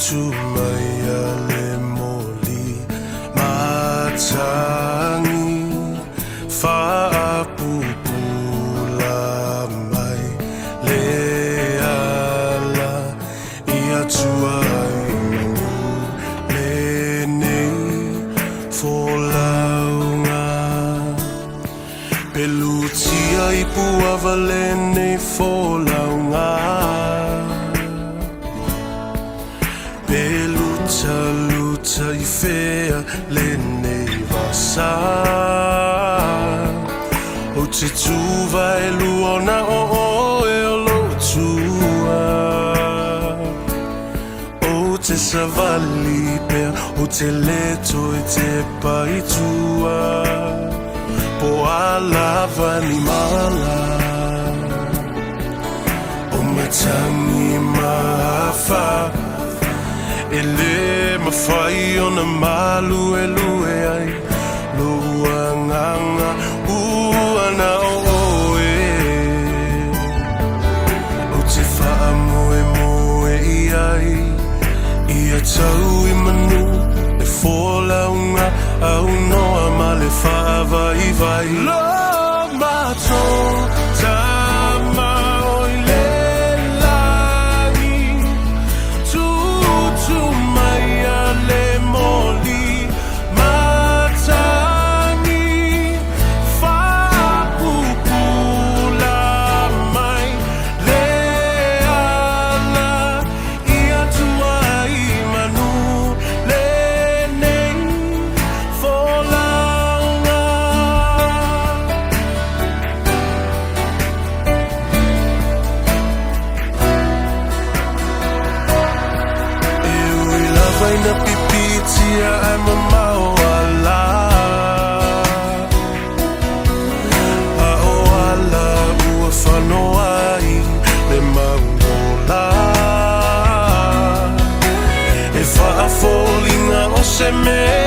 Tumaya le moli matangi faapupula mai le ala ia tuai le nei folaunga pelutia ipuava le nei folaunga Luta I fea le nei vasa O te tuva e luona o e o lo tua O te savali pea o te leto e te pai tua Po alava ni mala O matangi mafa Ele mawhai o na malu e lue ai Luanganga uana o oe O te wha moe moe I ai Ia tau I manu E fōlaunga au noa ma le wha vai vai Lo mato tama oi le na pipitia ai mamauala A o ala ua whanoai le maungola E whaafolinga o se mea